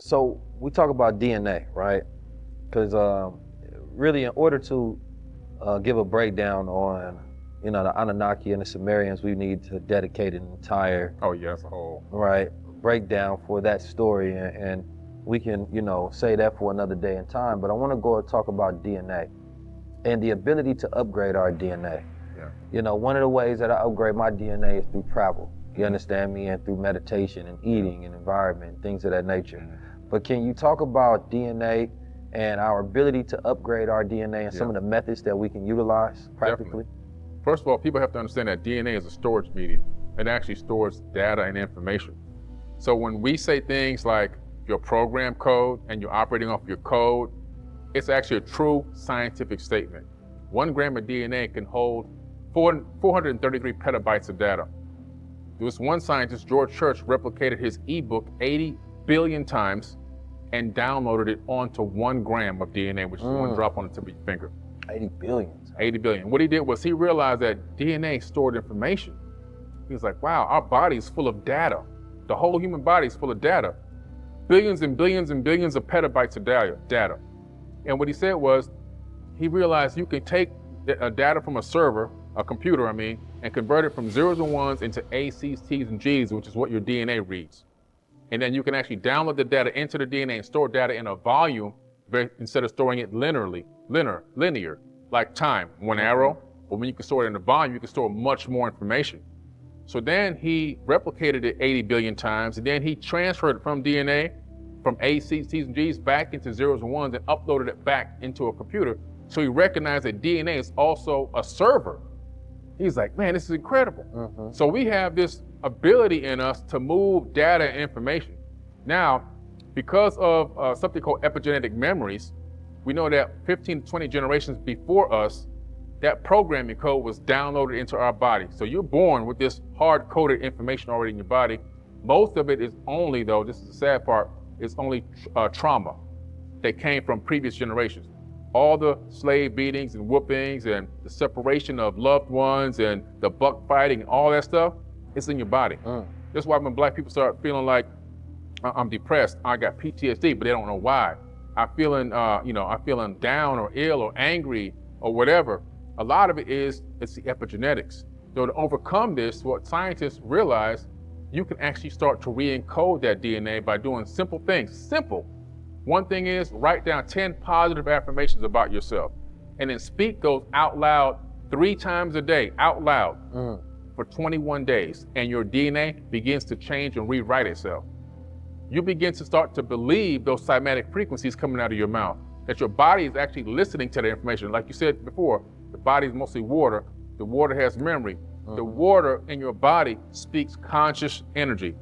So we talk about DNA, right? Because really, in order to give a breakdown on, the Anunnaki and the Sumerians, we need to dedicate an entire Yes, a whole breakdown for that story, and we can, say that for another day and time. But I want to go and talk about DNA and the ability to upgrade our DNA. Yeah. One of the ways that I upgrade my DNA is through travel. You understand me? And through meditation and eating and environment, things of that nature. But can you talk about DNA and our ability to upgrade our DNA and some of the methods that we can utilize practically? Definitely. First of all, people have to understand that DNA is a storage medium. It actually stores data and information. So when we say things like your program code and you're operating off your code, it's actually a true scientific statement. 1 gram of DNA can hold 433 petabytes of data. There was one scientist, George Church, replicated his ebook 80 billion times and downloaded it onto 1 gram of DNA, which is one drop on the tip of your finger. 80 billion. 80 billion. What he did was he realized that DNA stored information. He was like, wow, our body is full of data. The whole human body is full of data. Billions and billions and billions of petabytes of data. And what he said was, he realized you can take data from a server, a computer, and convert it from zeros and ones into A's, C's, T's, and G's, which is what your DNA reads. And then you can actually download the data into the DNA and store data in a volume instead of storing it linear, like time, one arrow. But when you can store it in a volume, you can store much more information. So then he replicated it 80 billion times, and then he transferred it from DNA, from A's, C's, T's, and G's back into zeros and ones and uploaded it back into a computer. So he recognized that DNA is also a server. He's like, man, this is incredible. So we have this ability in us to move data and information. Now, because of something called epigenetic memories, we know that 15 to 20 generations before us, that programming code was downloaded into our body. So you're born with this hard-coded information already in your body. Most of it is only, though, this is the sad part, is only trauma that came from previous generations. All the slave beatings and whoopings and the separation of loved ones and the buck fighting and all that stuff, it's in your body. That's why when black people start feeling like, I'm depressed, I got PTSD, but they don't know why. I'm feeling down or ill or angry or whatever. A lot of it's the epigenetics. So to overcome this, what scientists realize, you can actually start to re-encode that DNA by doing simple things. Simple. One thing is, write down 10 positive affirmations about yourself, and then speak those out loud 3 times a day, out loud, for 21 days, and your DNA begins to change and rewrite itself. You begin to start to believe those cymatic frequencies coming out of your mouth, that your body is actually listening to the information. Like you said before, the body is mostly water. The water has memory. The water in your body speaks conscious energy.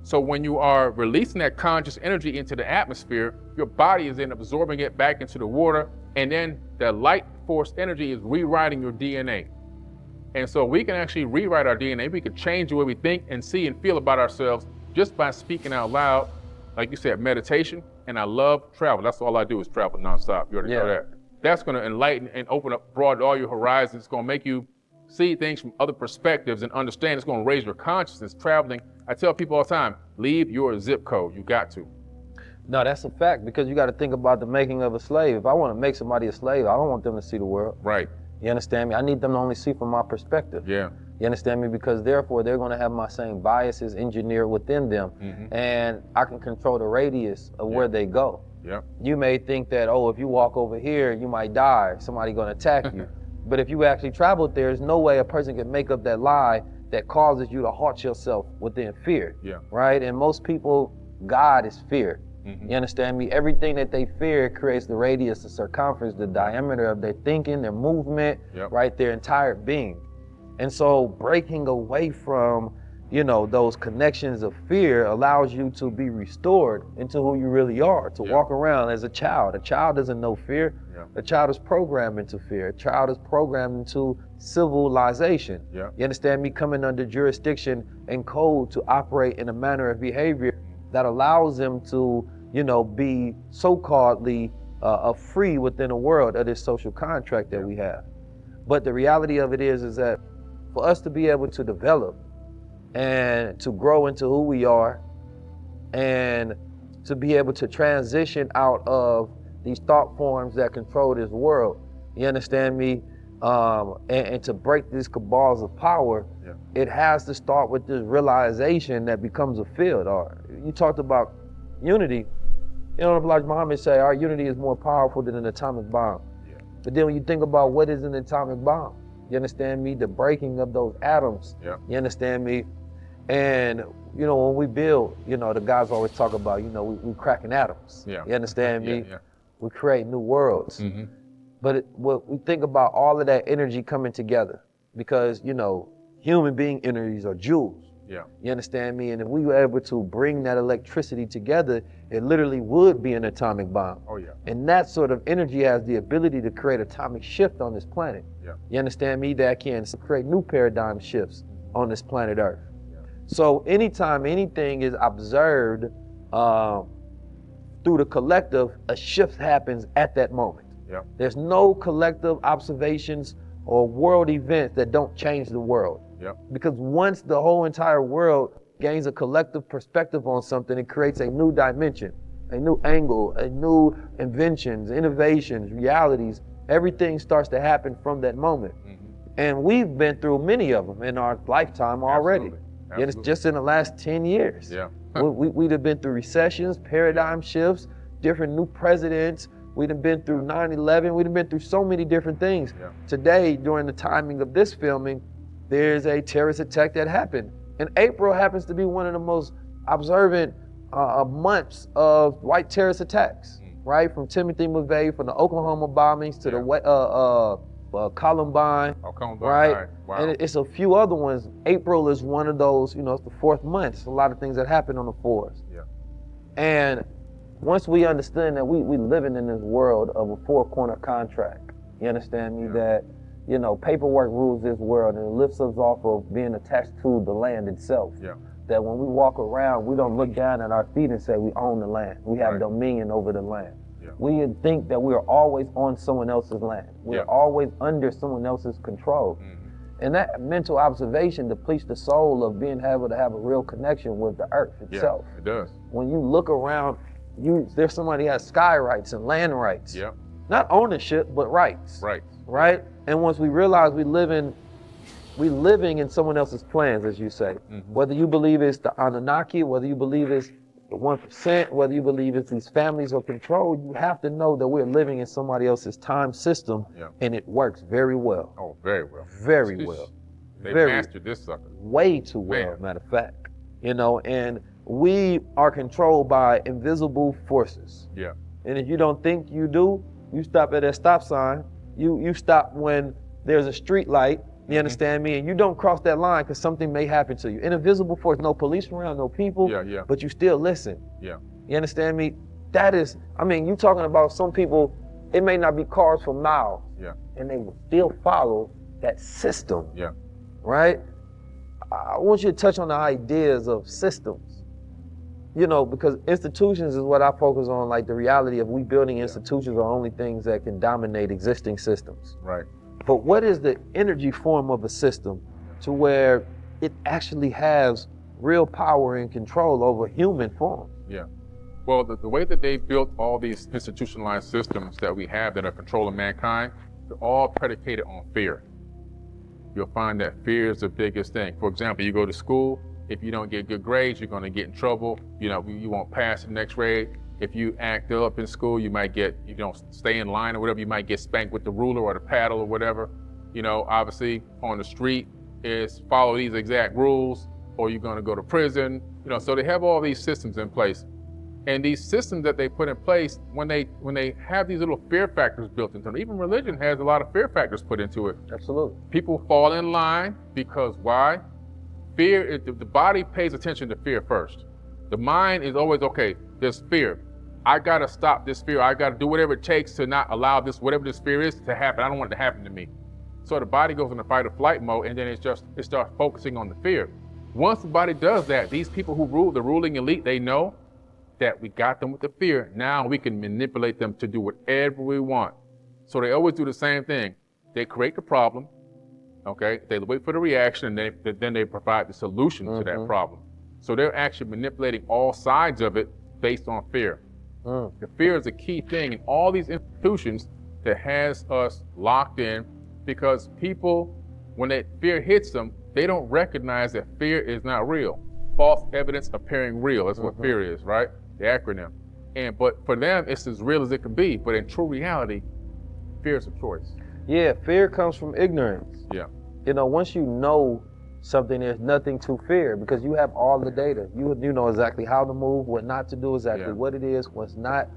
So when you are releasing that conscious energy into the atmosphere, your body is then absorbing it back into the water, and then the light force energy is rewriting your DNA. And so we can actually rewrite our DNA. We can change the way we think and see and feel about ourselves just by speaking out loud. Like you said, meditation, and I love travel. That's all I do is travel nonstop. You already know that. That's gonna enlighten and open up, broaden all your horizons. It's gonna make you see things from other perspectives and understand. It's gonna raise your consciousness. Traveling, I tell people all the time, leave your zip code, you got to. No, that's a fact, because you got to think about the making of a slave. If I want to make somebody a slave, I don't want them to see the world. Right. You understand me? I need them to only see from my perspective. Yeah. You understand me? Because therefore they're going to have my same biases engineered within them, and I can control the radius of where they go. Yeah. You may think that, oh, if you walk over here, you might die. Somebody's going to attack you. But if you actually traveled there, there's no way a person can make up that lie that causes you to halt yourself within fear. Yeah. Right? And most people, God is fear. You understand me? Everything that they fear creates the radius, the circumference, the diameter of their thinking, their movement, right? Their entire being. And so breaking away from, those connections of fear allows you to be restored into who you really are, to walk around as a child. A child doesn't know fear. A child is programmed into fear. A child is programmed into civilization. You understand me? Coming under jurisdiction and code to operate in a manner of behavior that allows them to, be so-calledly free within the world of this social contract that we have. But the reality of it is that for us to be able to develop and to grow into who we are and to be able to transition out of these thought forms that control this world. You understand me? And to break these cabals of power, it has to start with this realization that becomes a field. Or you talked about unity. You know, like Muhammad say, our unity is more powerful than an atomic bomb. But then when you think about what is an atomic bomb, you understand me? The breaking of those atoms. You understand me? And you know, when we build, you know, the guys always talk about, you know, we cracking atoms. You understand me? We create new worlds. But what we think about all of that energy coming together, because, you know, human being energies are jewels. You understand me? And if we were able to bring that electricity together, it literally would be an atomic bomb. And that sort of energy has the ability to create atomic shift on this planet. You understand me? That can create new paradigm shifts on this planet Earth. So anytime anything is observed through the collective, a shift happens at that moment. There's no collective observations or world events that don't change the world. Because once the whole entire world gains a collective perspective on something, it creates a new dimension, a new angle, a new inventions, innovations, realities. Everything starts to happen from that moment. And we've been through many of them in our lifetime already. It's just in the last 10 years. We'd have been through recessions, paradigm shifts, different new presidents. We'd have been through 9/11. We'd have been through so many different things. Today, during the timing of this filming, there's a terrorist attack that happened. And April happens to be one of the most observant months of white terrorist attacks, right? From Timothy McVeigh, from the Oklahoma bombings to the Columbine, right? Wow. And it's a few other ones. April is one of those, you know, it's the 4th month. It's a lot of things that happen on the 4th. And once we understand that we living in this world of a 4-corner contract, you understand me? That, you know, paperwork rules this world, and it lifts us off of being attached to the land itself. That when we walk around, we don't look down at our feet and say we own the land. We have dominion over the land. We think that we are always on someone else's land. We're always under someone else's control. And that mental observation depletes the soul of being able to have a real connection with the earth itself. It does. When you look around, there's somebody who has sky rights and land rights. Not ownership, but rights. Right? And once we realize we living in someone else's plans, as you say. Whether you believe it's the Anunnaki, whether you believe it's the 1%, whether you believe it's these families or control, you have to know that we're living in somebody else's time system, and it works very well. Oh, very well. Very well. They mastered this sucker. Way too well, matter of fact. You know, and we are controlled by invisible forces. And if you don't think you do, you stop at a stop sign. You stop when there's a street light. You understand me? And you don't cross that line because something may happen to you. An invisible force, no police around, no people, but you still listen. You understand me? That is, I mean, you talking about some people, it may not be cars for miles, and they will still follow that system, right? I want you to touch on the ideas of systems, you know, because institutions is what I focus on, like the reality of we building institutions are only things that can dominate existing systems. But what is the energy form of a system to where it actually has real power and control over human form? Well, the way that they built all these institutionalized systems that we have that are controlling mankind, they're all predicated on fear. You'll find that fear is the biggest thing. For example, you go to school, if you don't get good grades, you're gonna get in trouble. You know, you won't pass the next grade. If you act up in school, you might get, you don't stay in line or whatever, you might get spanked with the ruler or the paddle or whatever. You know, obviously on the street is follow these exact rules or you're gonna go to prison. You know, so they have all these systems in place. And these systems that they put in place, when they have these little fear factors built into them, even religion has a lot of fear factors put into it. Absolutely. People fall in line because why? Fear, the body pays attention to fear first. The mind is always, okay, there's fear. I gotta stop this fear. I gotta do whatever it takes to not allow this, whatever this fear is, to happen. I don't want it to happen to me. So the body goes into fight or flight mode, and then it starts focusing on the fear. Once the body does that, these people who rule, the ruling elite, they know that we got them with the fear. Now we can manipulate them to do whatever we want. So they always do the same thing. They create the problem, okay? They wait for the reaction, and then they provide the solution to that problem. So they're actually manipulating all sides of it based on fear. The fear is a key thing in all these institutions that has us locked in, because people, when that fear hits them, they don't recognize that fear is not real. False evidence appearing real, that's what fear is, right? The acronym. But for them, it's as real as it can be. But in true reality, fear is a choice. Yeah, fear comes from ignorance. Yeah. You know, once you know something, there's nothing to fear because you have all the data. You know exactly how to move, what not to do, exactly what it is, what's not,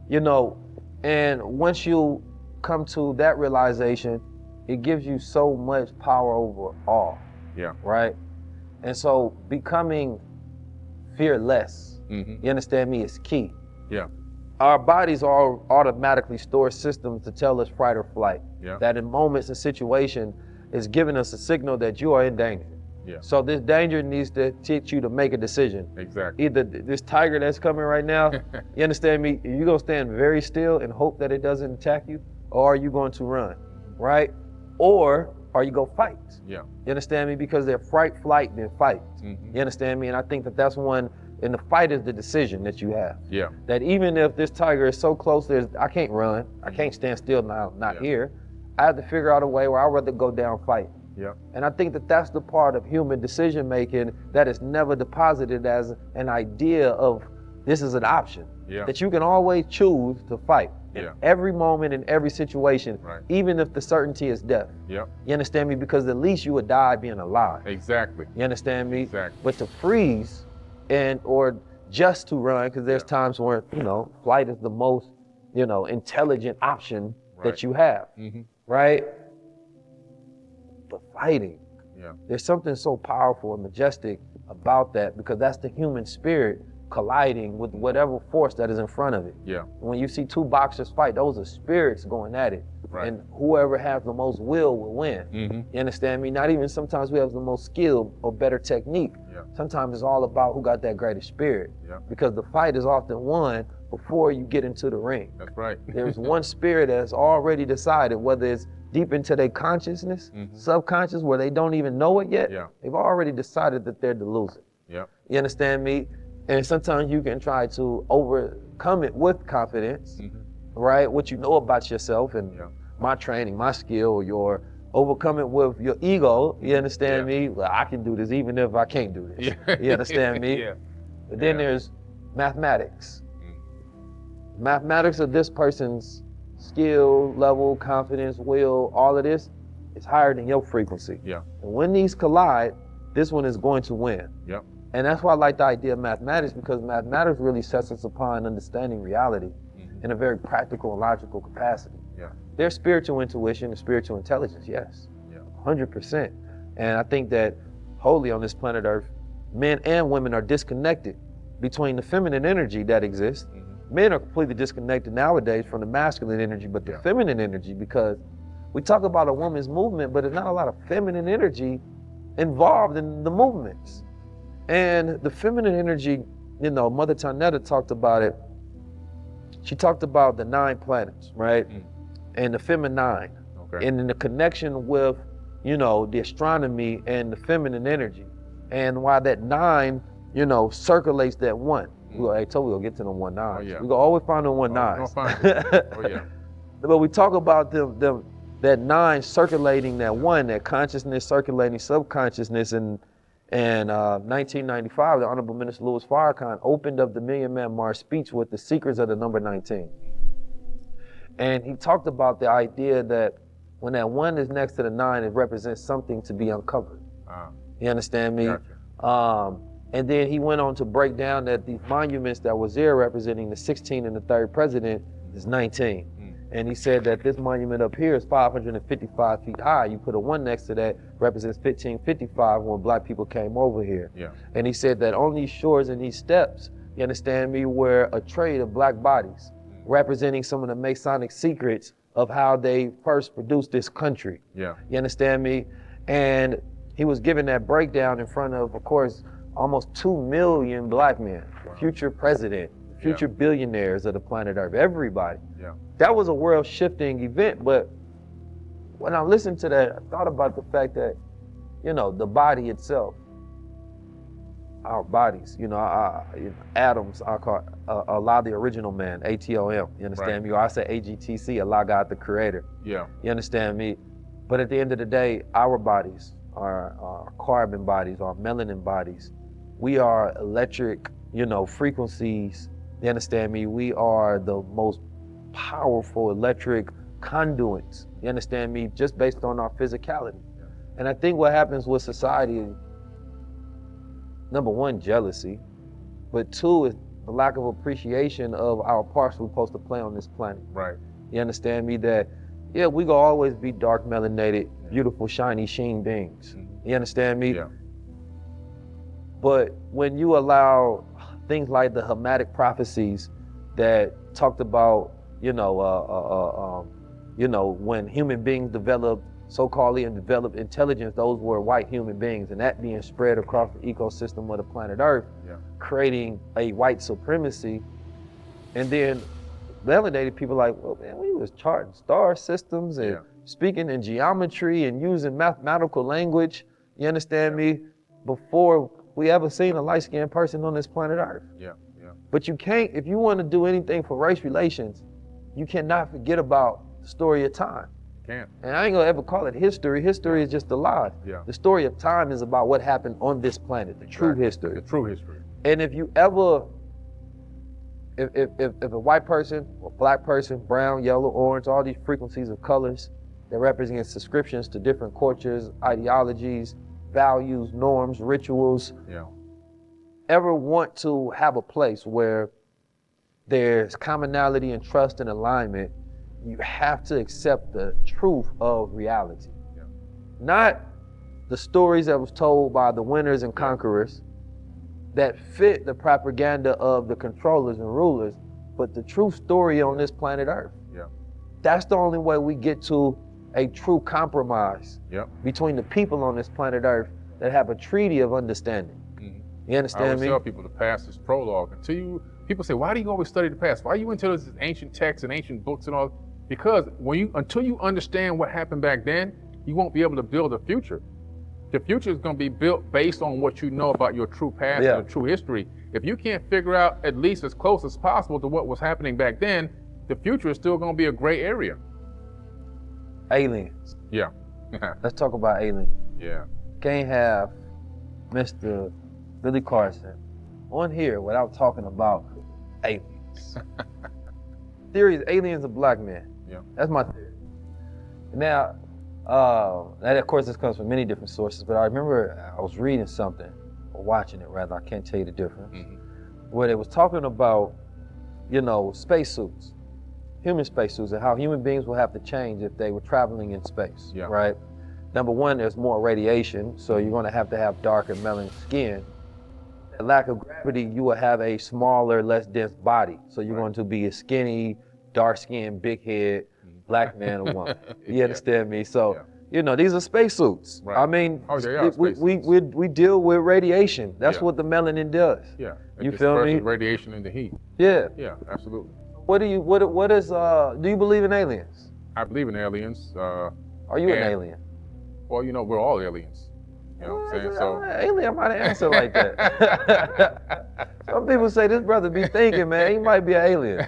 you know. And once you come to that realization, it gives you so much power over all. Yeah. Right? And so becoming fearless, you understand me, is key. Yeah. Our bodies all automatically store systems to tell us fight or flight. Yeah. That in moments and situation is giving us a signal that you are in danger. Yeah. So this danger needs to teach you to make a decision. Exactly. Either this tiger that's coming right now, you understand me, you're gonna stand very still and hope that it doesn't attack you, or are you going to run, right? Or are you gonna fight? Yeah. You understand me? Because they're fright, flight, then fight. You understand me? And I think that that's one, and the fight is the decision that you have. Yeah. That even if this tiger is so close, I can't run, I can't stand still now, not here. I have to figure out a way where I'd rather go down fight. Yeah. And I think that that's the part of human decision making that is never deposited as an idea of this is an option. Yeah. That you can always choose to fight in every moment, in every situation, even if the certainty is death. Yeah. You understand me? Because at least you would die being alive. Exactly. You understand me? Exactly. But to freeze or just to run, because there's times where, you know, flight is the most, you know, intelligent option that you have, right? But fighting, there's something so powerful and majestic about that, because that's the human spirit colliding with whatever force that is in front of it. Yeah. When you see two boxers fight, those are spirits going at it. Right. And whoever has the most will win. You understand me? Not even sometimes we have the most skill or better technique. Sometimes it's all about who got that greatest spirit. Because the fight is often won before you get into the ring. That's right. There's one spirit that's already decided, whether it's deep into their consciousness, subconscious, where they don't even know it yet. They've already decided that they're the loser. You understand me? And sometimes you can try to overcome it with confidence, right? What you know about yourself and my training, my skill, your overcome it with your ego. You understand me? Well, I can do this even if I can't do this. You understand me? But then there's mathematics. Mathematics of this person's skill, level, confidence, will, all of this is higher than your frequency. And when these collide, this one is going to win. And that's why I like the idea of mathematics, because mathematics really sets us upon understanding reality in a very practical and logical capacity. There's spiritual intuition and spiritual intelligence, yes, 100%. And I think that wholly on this planet Earth, men and women are disconnected between the feminine energy that exists. Men are completely disconnected nowadays from the masculine energy, but the feminine energy, because we talk about a woman's movement, but there's not a lot of feminine energy involved in the movements. And the feminine energy, you know, Mother Tanetta talked about it. She talked about the 9 planets, right? And the feminine. And in the connection with, you know, the astronomy and the feminine energy. And why that 9, you know, circulates that 1. I told we we'll get to the 1 9. We're gonna always find the 1 9. But we talk about that 9 circulating that 1, that consciousness circulating subconsciousness. And 1995, the Honorable Minister Louis Farrakhan opened up the Million Man March speech with the secrets of the number 19. And he talked about the idea that when that 1 is next to the 9, it represents something to be uncovered. You understand me? And then he went on to break down that these monuments that was there representing the 16th and the 3rd president is 19. And he said that this monument up here is 555 feet high. You put a 1 next to that, represents 1555 when black people came over here. And he said that on these shores and these steps, you understand me, were a trade of black bodies, representing some of the Masonic secrets of how they first produced this country. You understand me? And he was giving that breakdown in front of course, almost 2 million black men, future president, future billionaires of the planet Earth, everybody. That was a world-shifting event, but when I listened to that, I thought about the fact that, you know, the body itself, our bodies. Atoms, I call Allah the original man, ATOM. You understand me? Or I say AGTC, Allah God the creator. Yeah. You understand me? But at the end of the day, our bodies, our carbon bodies, our melanin bodies, we are electric, frequencies. You understand me? We are the most powerful electric conduits. You understand me? Just based on our physicality. Yeah. And I think what happens with society is, number one, jealousy, but two is the lack of appreciation of our parts we're supposed to play on this planet. Right. You understand me? That, yeah, we gonna always be dark melanated, beautiful, shiny, sheen beings. Mm-hmm. You understand me? Yeah. But when you allow things like the Hermetic prophecies that talked about, when human beings developed so-called and developed intelligence, those were white human beings, and that being spread across the ecosystem of the planet Earth, creating a white supremacy. And then melanated people like, well, man, we was charting star systems and speaking in geometry and using mathematical language, you understand me, before we ever seen a light-skinned person on this planet Earth. Yeah. But you can't, if you want to do anything for race relations, you cannot forget about the story of time. Can't. And I ain't gonna ever call it history. History is just a lie. Yeah. The story of time is about what happened on this planet, the true history. The true history. And if you ever, if a white person, or black person, brown, yellow, orange, all these frequencies of colors that represent subscriptions to different cultures, ideologies, values, norms, rituals, ever want to have a place where there's commonality and trust and alignment, you have to accept the truth of reality. Yeah. Not the stories that was told by the winners and conquerors that fit the propaganda of the controllers and rulers, but the true story on this planet Earth. Yeah. That's the only way we get to a true compromise between the people on this planet Earth that have a treaty of understanding. Mm-hmm. You understand me? I always tell people the past is prologue. People say, why do you always study the past? Why are you into this ancient texts and ancient books and all? Because until you understand what happened back then, you won't be able to build a future. The future is going to be built based on what you know about your true past and your true history. If you can't figure out at least as close as possible to what was happening back then, the future is still going to be a gray area. Aliens. Yeah. Let's talk about aliens. Yeah. Can't have Mr. Billy Carson on here without talking about aliens. Theory is aliens are black men. Yeah. That's my theory. Now, that of course this comes from many different sources, but I remember I was reading something, or watching it rather, I can't tell you the difference, where they was talking about, spacesuits, human spacesuits, and how human beings will have to change if they were traveling in space, right? Number one, there's more radiation, so you're gonna have to have darker melanin skin. A lack of gravity, you will have a smaller, less dense body. So you're going to be a skinny, dark-skinned, big head, black man or woman. You understand me? So, these are spacesuits. Right. I mean, we deal with radiation. That's what the melanin does. Yeah. You feel me? Radiation and the heat. Yeah. Yeah, absolutely. Do you believe in aliens? I believe in aliens. Are you an alien? Well, we're all aliens. You know what I'm saying? So alien might answer like that. Some people say this brother be thinking, man, he might be an alien.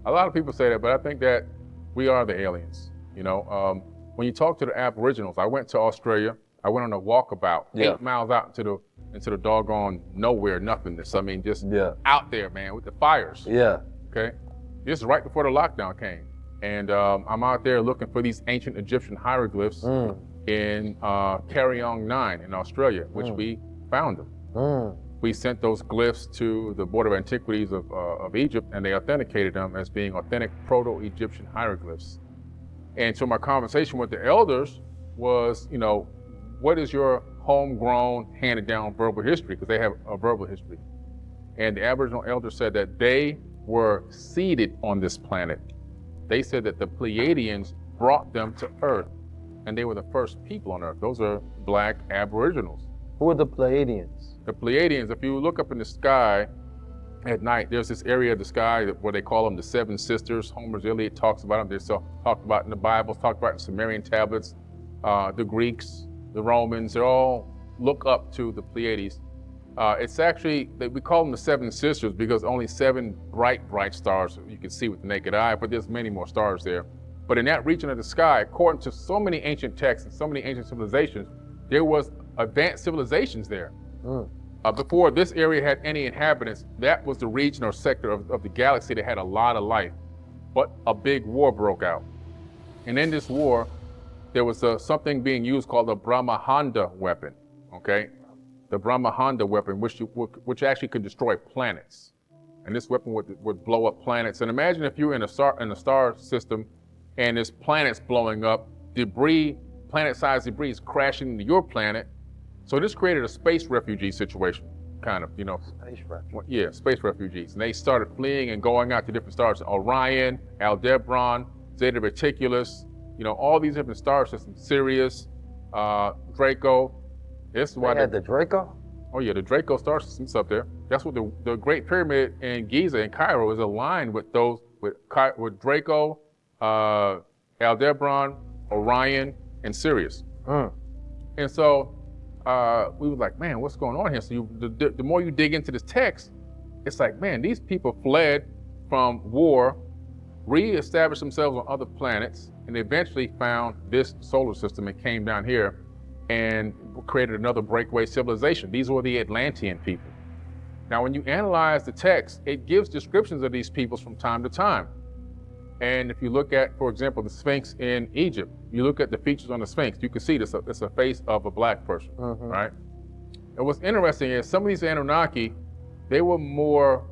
A lot of people say that, but I think that we are the aliens. When you talk to the Aboriginals, I went to Australia. I went on a walkabout 8 miles out into the doggone nowhere, nothingness. I mean, just out there, man, with the fires. Yeah. Okay. This is right before the lockdown came, and I'm out there looking for these ancient Egyptian hieroglyphs. In Carryong 9 in Australia, which we found them. We sent those glyphs to the Board of Antiquities of Egypt, and they authenticated them as being authentic Proto-Egyptian hieroglyphs. And so my conversation with the elders was, what is your homegrown, handed-down verbal history? Because they have a verbal history. And the Aboriginal elders said that they were seeded on this planet. They said that the Pleiadians brought them to Earth, and they were the first people on Earth. Those are black Aboriginals. Who are the Pleiadians? The Pleiadians, if you look up in the sky at night, there's this area of the sky where they call them the Seven Sisters. Homer's Iliad talks about them. They're still talked about in the Bible, talked about in Sumerian tablets. The Greeks, the Romans, they all look up to the Pleiades It's actually, we call them the Seven Sisters because only 7 bright stars you can see with the naked eye, but there's many more stars there. But in that region of the sky, according to so many ancient texts and so many ancient civilizations, there was advanced civilizations there. Before this area had any inhabitants, that was the region or sector of the galaxy that had a lot of life. But a big war broke out. And in this war, there was something being used called the Brahmahanda weapon, okay? The Brahmahanda weapon, which actually could destroy planets. And this weapon would blow up planets. And imagine if you're in a star system and there's planets blowing up, debris, planet-sized debris is crashing into your planet. So this created a space refugee situation, kind of, you know. Space refugees. Yeah, space refugees. And they started fleeing and going out to different stars, Orion, Aldebaran, Zeta Reticulus, you know, all these different star systems, Sirius, Draco. This is why they had the Draco? Oh yeah, the Draco star system's up there. That's what the Great Pyramid in Giza in Cairo is aligned with those, with Draco, Aldebaran, Orion, and Sirius. And so we were like, man, what's going on here? So the more you dig into this text, it's like, man, these people fled from war, re-established themselves on other planets, and eventually found this solar system and came down here and created another breakaway civilization. These were the Atlantean people. Now, when you analyze the text, it gives descriptions of these peoples from time to time. And if you look at, for example, the Sphinx in Egypt, you look at the features on the Sphinx, you can see this, it's a face of a black person, right? And what's interesting is some of these Anunnaki, they were more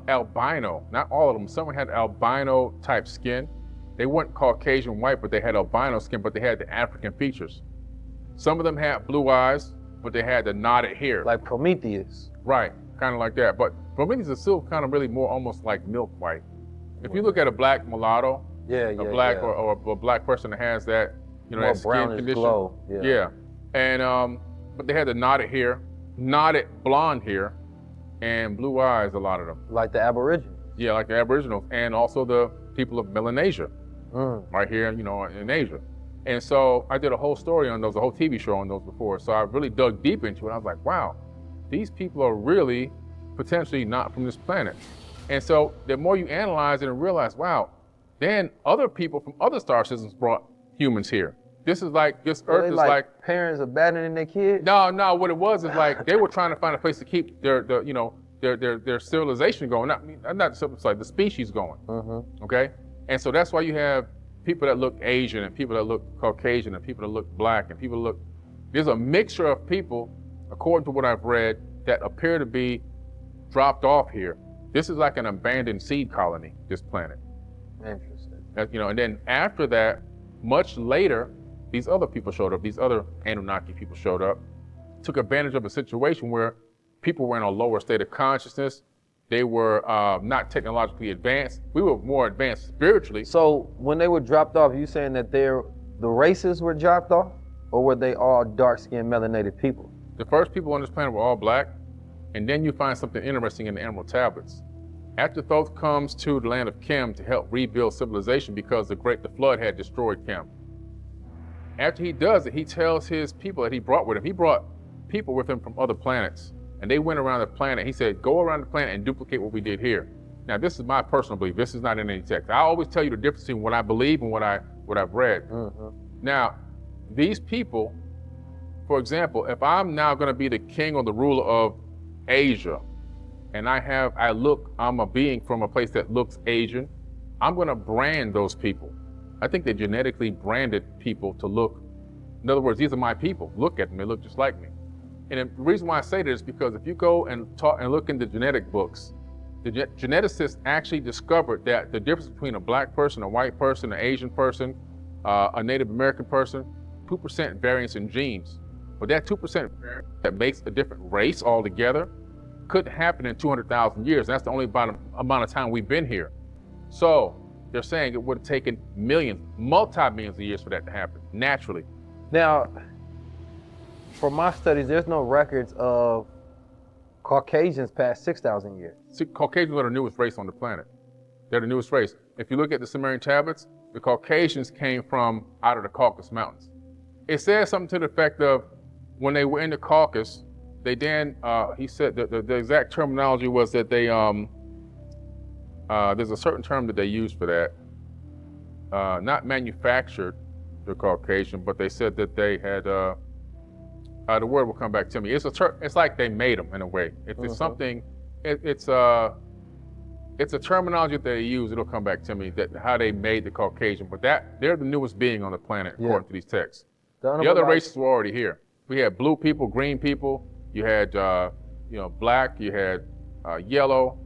albino, not all of them. Some had albino type skin. They weren't Caucasian white, but they had albino skin, but they had the African features. Some of them had blue eyes, but they had the knotted hair. Like Prometheus. Right, kind of like that. But Prometheus is still kind of really more almost like milk white. If you look at a black mulatto, or a black person that has that, you know, more that skin condition. glow. And but they had the knotted hair, knotted blonde hair, and blue eyes, a lot of them. Like the Aborigines. Yeah, like the Aboriginals, and also the people of Melanesia, right here, you know, in Asia. And so I did a whole story on those, a whole TV show on those before. So I really dug deep into it. I was like, wow, these people are really potentially not from this planet. And so the more you analyze it and realize, wow, then other people from other star systems brought humans here. This is like, this Earth is like parents abandoning their kids? No, what it was is like they were trying to find a place to keep their civilization going. Not like the species going. Okay? And so that's why you have people that look Asian and people that look Caucasian and people that look black and people that look, there's a mixture of people, according to what I've read, that appear to be dropped off here. This is like an abandoned seed colony, this planet. Interesting. You know, and then after that, much later, these other people showed up, these other Anunnaki people showed up, took advantage of a situation where people were in a lower state of consciousness. They were not technologically advanced. We were more advanced spiritually. So when they were dropped off, you saying that the races were dropped off? Or were they all dark-skinned, melanated people? The first people on this planet were all black. And then you find something interesting in the Emerald Tablets. After Thoth comes to the land of Chem to help rebuild civilization because the flood had destroyed Chem. After he does it, he tells his people that he brought with him. He brought people with him from other planets. And they went around the planet. He said, go around the planet and duplicate what we did here. Now, this is my personal belief. This is not in any text. I always tell you the difference between what I believe and what I've read. Now, these people, for example, if I'm now going to be the king or the ruler of Asia, and I'm a being from a place that looks Asian, I'm going to brand those people. I think they genetically branded people to look, in other words, these are my people. Look at them, they look just like me. And the reason why I say this is because if you go and look in the genetic books, the geneticists actually discovered that the difference between a black person, a white person, an Asian person, a Native American person, 2% variance in genes. But that 2% variance that makes a different race altogether couldn't happen in 200,000 years. That's the only amount of time we've been here. So they're saying it would have taken millions, multi-millions of years for that to happen, naturally. Now, for my studies, there's no records of Caucasians past 6,000 years. See, Caucasians are the newest race on the planet. They're the newest race. If you look at the Sumerian tablets, the Caucasians came from out of the Caucasus Mountains. It says something to the effect of when they were in the Caucasus, he said that the exact terminology was that they, there's a certain term that they use for that. Not manufactured the Caucasian, but they said that they had, the word will come back to me. It's like they made them in a way. It's something, it's a terminology that they use, it'll come back to me, that how they made the Caucasian, but they're the newest being on the planet, according to these texts. The other races were already here. We had blue people, green people, you had, black, you had yellow.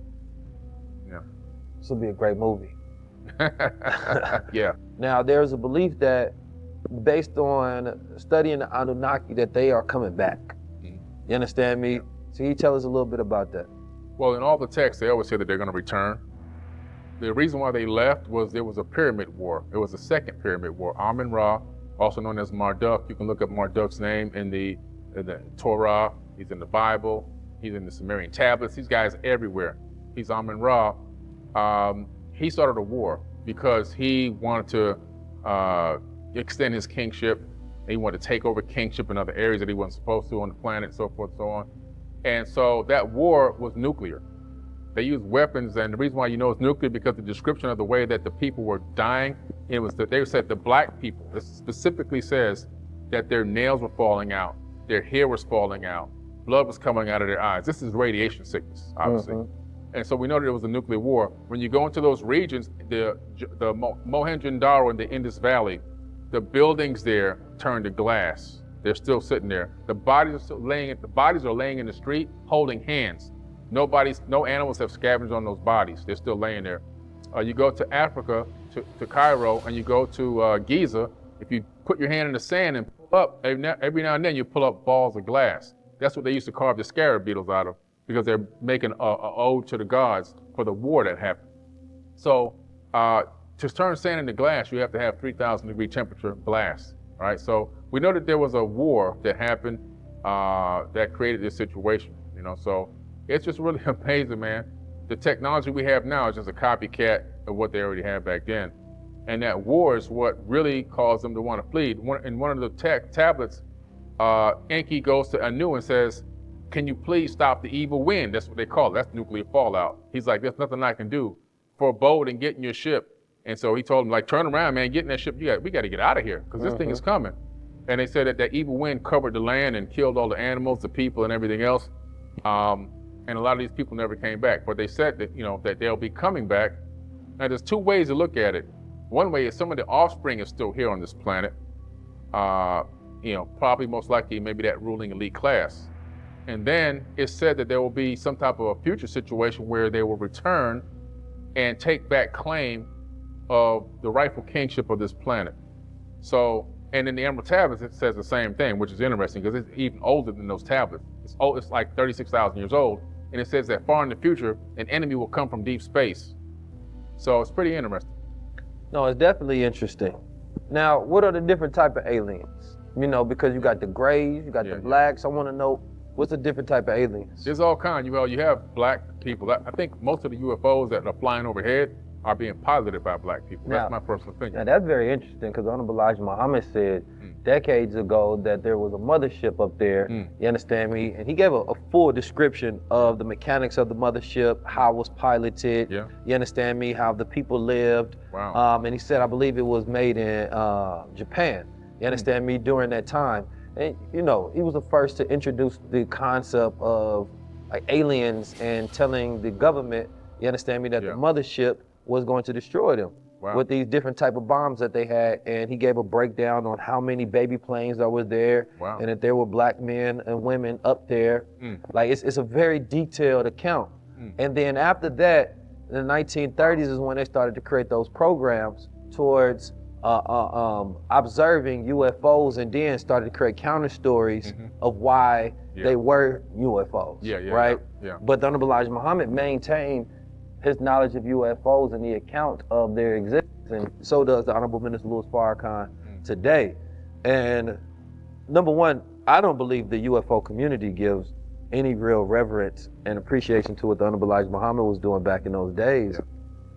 Yeah. This will be a great movie. Yeah. Now, there's a belief that, based on studying the Anunnaki, that they are coming back. You understand me? So can you tell us a little bit about that? Well, in all the texts, they always say that they're going to return. The reason why they left was there was a pyramid war. It was the second pyramid war. Amun-Ra, also known as Marduk. You can look up Marduk's name in the Torah. He's in the Bible. He's in the Sumerian tablets. These guys everywhere. He's Amun-Ra. He started a war because he wanted to extend his kingship. He wanted to take over kingship in other areas that he wasn't supposed to on the planet, so forth and so on. And so that war was nuclear. They used weapons, and the reason why you know it's nuclear because the description of the way that the people were dying, it was that they said the black people, this specifically says that their nails were falling out, their hair was falling out, blood was coming out of their eyes. This is radiation sickness, obviously. And so we know that it was a nuclear war. When you go into those regions, the Mohenjo-Daro in the Indus Valley, the buildings there turned to glass. They're still sitting there. The bodies are still laying. The bodies are laying in the street, holding hands. No animals have scavenged on those bodies. They're still laying there. You go to Africa, to Cairo, and you go to Giza. If you put your hand in the sand and pull up, every now and then you pull up balls of glass. That's what they used to carve the scarab beetles out of, because they're making a ode to the gods for the war that happened. So to turn sand into glass, you have to have 3,000 degree temperature blast. All right, so we know that there was a war that happened that created this situation, so it's just really amazing, man. The technology we have now is just a copycat of what they already had back then. And that war is what really caused them to want to flee. In one of the tablets, Enki goes to Anu and says, can you please stop the evil wind? That's what they call it. That's nuclear fallout. He's like, there's nothing I can do. Forebode and get in your ship. And so he told him, turn around, man, get in that ship. We got to get out of here because this thing is coming. And they said that evil wind covered the land and killed all the animals, the people, and everything else. And a lot of these people never came back. But they said that, that they'll be coming back. Now, there's two ways to look at it. One way is some of the offspring is still here on this planet. Probably most likely maybe that ruling elite class. And then it's said that there will be some type of a future situation where they will return and take back claim of the rightful kingship of this planet. So, and in the Emerald Tablets, it says the same thing, which is interesting because it's even older than those tablets. It's like 36,000 years old. And it says that far in the future, an enemy will come from deep space. So it's pretty interesting. No, it's definitely interesting. Now, what are the different type of aliens? Because you got the grays, you got the blacks. I want to know, what's the different type of aliens? There's all kinds. You have black people. I think most of the UFOs that are flying overhead are being piloted by black people. That's my personal opinion. Now that's very interesting because Honorable Elijah Muhammad said decades ago that there was a mothership up there, you understand me? And he gave a full description of the mechanics of the mothership, how it was piloted, you understand me, how the people lived. Wow. And he said, I believe it was made in Japan, you understand me, during that time. And he was the first to introduce the concept of aliens and telling the government, you understand me, that the mothership was going to destroy them with these different type of bombs that they had. And he gave a breakdown on how many baby planes that were there and that there were black men and women up there. It's a very detailed account. And then after that, in the 1930s is when they started to create those programs towards observing UFOs, and then started to create counter stories of why they were UFOs, right? But the Honorable Elijah Muhammad maintained his knowledge of UFOs and the account of their existence, and so does the Honorable Minister Louis Farrakhan today. And number one, I don't believe the UFO community gives any real reverence and appreciation to what the Honorable Elijah Muhammad was doing back in those days.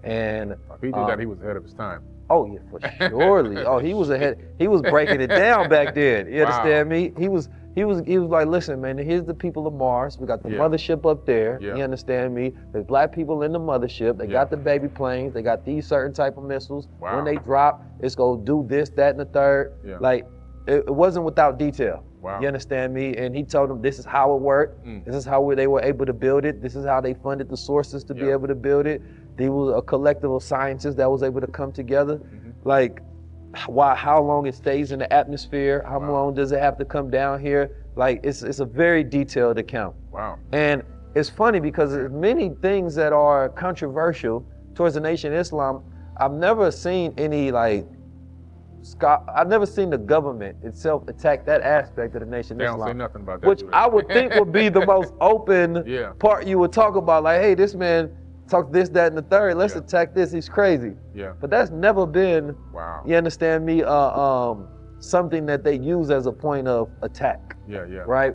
And if he did that, he was ahead of his time. Oh yeah, for surely. Oh, he was ahead. He was breaking it down back then. You understand me? He was He was like, listen, man, here's the people of Mars. We got the mothership up there. You understand me? There's black people in the mothership. They got the baby planes. They got these certain type of missiles. Wow. When they drop, it's gonna do this, that, and the third. Like, it wasn't without detail. Wow. You understand me? And he told them this is how it worked. This is how they were able to build it. This is how they funded the sources to be able to build it. They was a collective of scientists that was able to come together. Like, how long it stays in the atmosphere, how long does it have to come down here? Like, it's a very detailed account. Wow. And it's funny because there's many things that are controversial towards the Nation of Islam. I've never seen any, like, I've never seen the government itself attack that aspect of the Nation of Islam. They don't say nothing about that. Which I would think would be the most open part you would talk about. Like, hey, this man talk this, that, and the third. Let's attack this. He's crazy. But that's never been, you understand me, something that they use as a point of attack. Right?